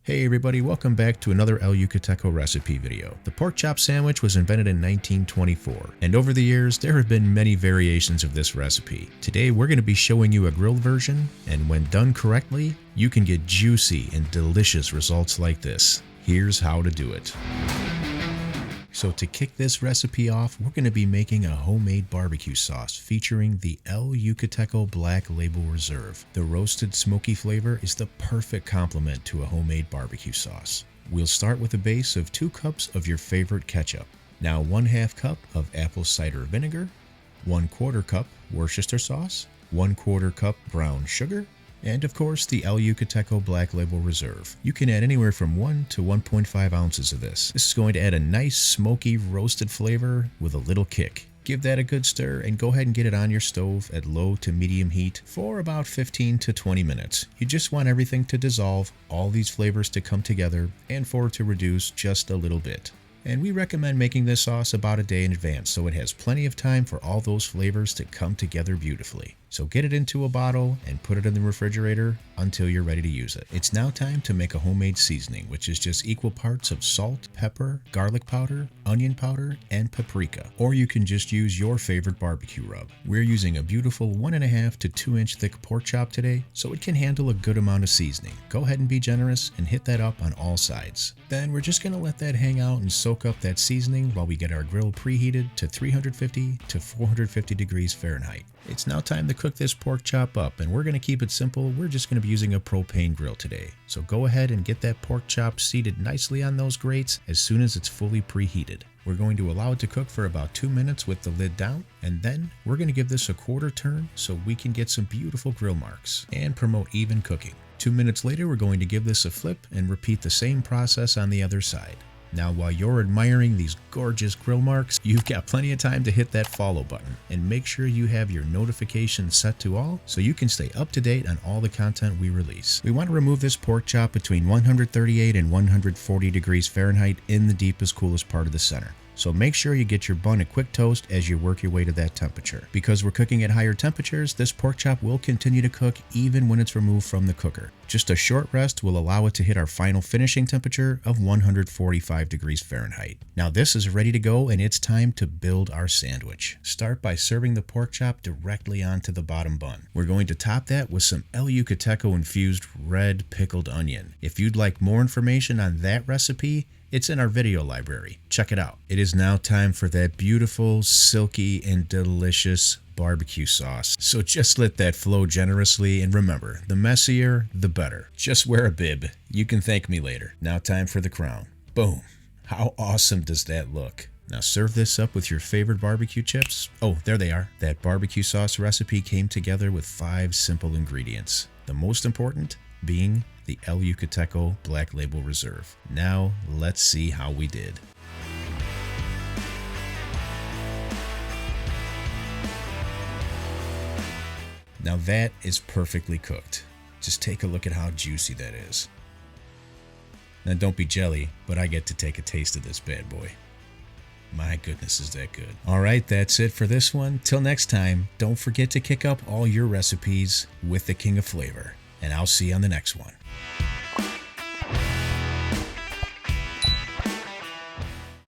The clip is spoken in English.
Hey everybody, welcome back to another El Yucateco recipe video. The pork chop sandwich was invented in 1924, and over the years there have been many variations of this recipe. Today we're going to be showing you a grilled version, and when done correctly, you can get juicy and delicious results like this. Here's how to do it. So to kick this recipe off, we're going to be making a homemade barbecue sauce featuring the El Yucateco Black Label Reserve. The roasted smoky flavor is the perfect complement to a homemade barbecue sauce. We'll start with a base of 2 cups of your favorite ketchup. Now 1/2 cup of apple cider vinegar, 1/4 cup Worcestershire sauce, 1/4 cup brown sugar, and of course the El Yucateco Black Label Reserve. You can add anywhere from 1 to 1.5 ounces of this. This is going to add a nice smoky roasted flavor with a little kick. Give that a good stir and go ahead and get it on your stove at low to medium heat for about 15 to 20 minutes. You just want everything to dissolve, all these flavors to come together, and for it to reduce just a little bit. And we recommend making this sauce about a day in advance so it has plenty of time for all those flavors to come together beautifully. So get it into a bottle and put it in the refrigerator until you're ready to use it. It's now time to make a homemade seasoning, which is just equal parts of salt, pepper, garlic powder, onion powder, and paprika. Or you can just use your favorite barbecue rub. We're using a beautiful 1.5 to 2 inch thick pork chop today, so it can handle a good amount of seasoning. Go ahead and be generous and hit that up on all sides. Then we're just gonna let that hang out and soak up that seasoning while we get our grill preheated to 350 to 450 degrees Fahrenheit. It's now time to cook this pork chop up, and we're going to keep it simple. We're just going to be using a propane grill today. So go ahead and get that pork chop seated nicely on those grates as soon as it's fully preheated. We're going to allow it to cook for about 2 minutes with the lid down, and then we're going to give this a quarter turn so we can get some beautiful grill marks and promote even cooking. 2 minutes later, we're going to give this a flip and repeat the same process on the other side. Now, while you're admiring these gorgeous grill marks, you've got plenty of time to hit that follow button and make sure you have your notifications set to all so you can stay up to date on all the content we release. We want to remove this pork chop between 138 and 140 degrees Fahrenheit in the deepest, coolest part of the center. So make sure you get your bun a quick toast as you work your way to that temperature. Because we're cooking at higher temperatures, this pork chop will continue to cook even when it's removed from the cooker. Just a short rest will allow it to hit our final finishing temperature of 145 degrees Fahrenheit. Now this is ready to go, and it's time to build our sandwich. Start by serving the pork chop directly onto the bottom bun. We're going to top that with some El Yucateco infused red pickled onion. If you'd like more information on that recipe, it's in our video library. Check it out. It is now time for that beautiful, silky, and delicious barbecue sauce. So just let that flow generously, and remember, the messier, the better. Just wear a bib. You can thank me later. Now time for the crown. Boom. How awesome does that look? Now serve this up with your favorite barbecue chips. Oh, there they are. That barbecue sauce recipe came together with 5 simple ingredients. The most important being the El Yucateco Black Label Reserve. Now, let's see how we did. Now that is perfectly cooked. Just take a look at how juicy that is. Now don't be jelly, but I get to take a taste of this bad boy. My goodness, is that good. Alright, that's it for this one. Till next time, don't forget to kick up all your recipes with the King of Flavor. And I'll see you on the next one.